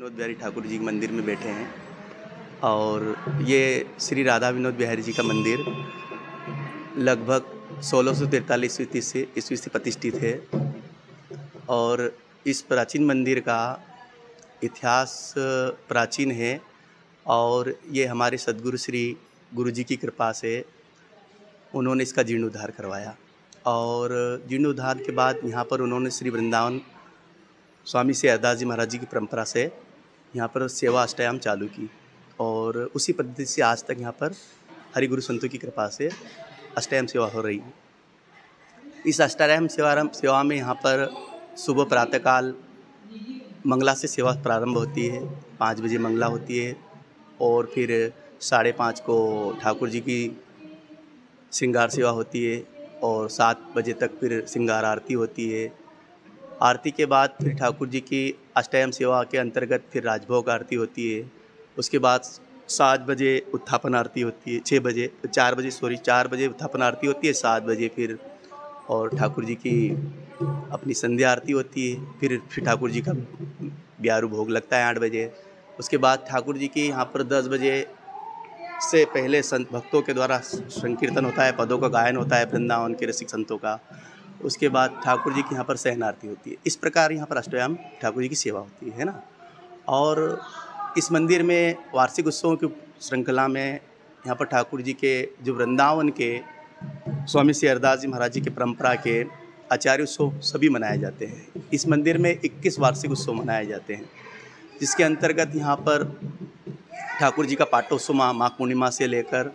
विनोद बिहारी ठाकुर जी के मंदिर में बैठे हैं और ये श्री राधा विनोद बिहारी जी का मंदिर लगभग 1643 ईस्वी से प्रतिष्ठित है। और इस प्राचीन मंदिर का इतिहास प्राचीन है और ये हमारे सद्गुरु श्री गुरु जी की कृपा से उन्होंने इसका जीर्णोद्धार करवाया। और जीर्णोद्धार के बाद यहाँ पर उन्होंने श्री वृंदावन स्वामी श्री हरदास जी महाराज जी की परंपरा से यहाँ पर सेवा अष्टयाम चालू की और उसी पद्धति से आज तक यहाँ पर हरिगुरु संतों की कृपा से अष्टयाम सेवा हो रही है। इस अष्टयाम सेवा में यहाँ पर सुबह प्रातःकाल मंगला से सेवा प्रारंभ होती है, 5 बजे मंगला होती है और फिर 5:30 को ठाकुर जी की श्रृंगार सेवा होती है और 7 बजे तक फिर श्रृंगार आरती होती है। आरती के बाद फिर ठाकुर जी की अष्टयाम सेवा के अंतर्गत फिर राजभोग आरती होती है। उसके बाद 7 बजे उत्थापन आरती होती है, 4 बजे उत्थापन आरती होती है, 7 बजे फिर और ठाकुर जी की अपनी संध्या आरती होती है। फिर ठाकुर जी का ब्यारू भोग लगता है 8 बजे। उसके बाद ठाकुर जी की यहाँ पर 10 बजे से पहले संत भक्तों के द्वारा संकीर्तन होता है, पदों का गायन होता है वृंदावन के रसिक संतों का। उसके बाद ठाकुर जी की यहाँ पर सहन आरती होती है। इस प्रकार यहाँ पर अष्टयाम ठाकुर जी की सेवा होती है ना। और इस मंदिर में वार्षिक उत्सवों की श्रृंखला में यहाँ पर ठाकुर जी के जो वृंदावन के स्वामी श्री हरदास जी महाराज जी के परंपरा के आचार्य उत्सव सभी मनाए जाते हैं। इस मंदिर में 21 वार्षिक उत्सव मनाए जाते हैं, जिसके अंतर्गत यहाँ पर ठाकुर जी का पाटोत्सव माघ पूर्णिमा से लेकर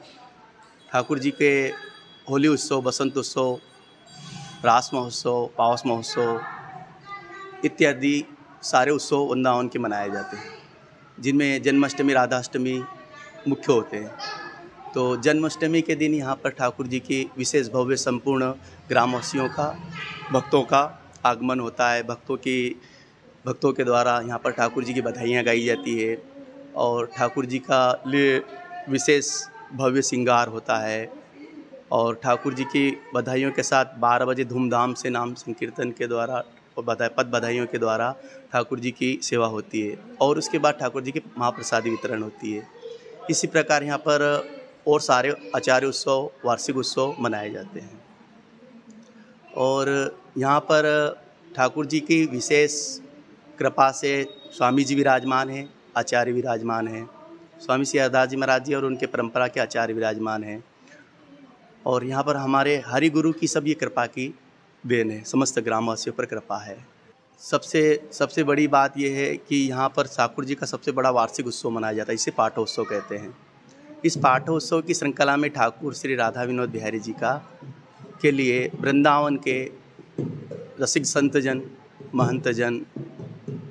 ठाकुर जी के होली उत्सव, बसंत उत्सव, रास महोत्सव, पावस महोत्सव इत्यादि सारे उत्सव वृंदावन के मनाए जाते हैं, जिनमें जन्माष्टमी, राधाष्टमी मुख्य होते हैं। तो जन्माष्टमी के दिन यहाँ पर ठाकुर जी की विशेष भव्य संपूर्ण ग्रामवासियों का, भक्तों का आगमन होता है। भक्तों के द्वारा यहाँ पर ठाकुर जी की बधाइयाँ गाई जाती है और ठाकुर जी का लिए विशेष भव्य श्रृंगार होता है। और ठाकुर जी की बधाइयों के साथ 12 बजे धूमधाम से नाम संकीर्तन के द्वारा और पद बधाइयों के द्वारा ठाकुर जी की सेवा होती है और उसके बाद ठाकुर जी की महाप्रसादी वितरण होती है। इसी प्रकार यहाँ पर और सारे आचार्य उत्सव, वार्षिक उत्सव मनाए जाते हैं। और यहाँ पर ठाकुर जी की विशेष कृपा से स्वामी जी विराजमान हैं, आचार्य विराजमान हैं। स्वामी श्री हरदास जी महाराज जी और उनके परंपरा के आचार्य विराजमान हैं। और यहाँ पर हमारे हरिगुरु की सब ये कृपा की देन है, समस्त ग्रामवासियों पर कृपा है। सबसे बड़ी बात यह है कि यहाँ पर ठाकुर जी का सबसे बड़ा वार्षिक उत्सव मनाया जाता है, इसे पाठोत्सव कहते हैं। इस पाठोत्सव की श्रृंखला में ठाकुर श्री राधा विनोद बिहारी जी का के लिए वृंदावन के रसिक संतजन, महंतजन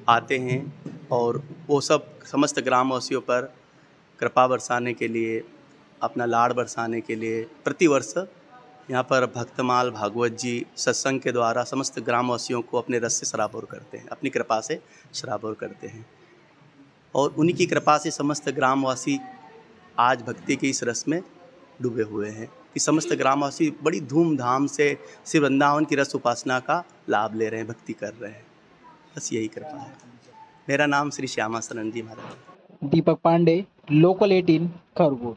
आते हैं और वो सब समस्त ग्रामवासियों पर कृपा बरसाने के लिए, अपना लाड़ बरसाने के लिए प्रतिवर्ष यहाँ पर भक्तमाल भागवत जी सत्संग के द्वारा समस्त ग्रामवासियों को अपने रस से सराबोर करते हैं, अपनी कृपा से सराबोर करते हैं। और उन्हीं की कृपा से समस्त ग्रामवासी आज भक्ति के इस रस में डूबे हुए हैं कि समस्त ग्रामवासी बड़ी धूमधाम से श्री वृंदावन की रस उपासना का लाभ ले रहे हैं, भक्ति कर रहे हैं। बस यही कृपा है। मेरा नाम श्री श्यामा शरण जी महाराज। दीपक पांडे, लोकल 18, खरगोन।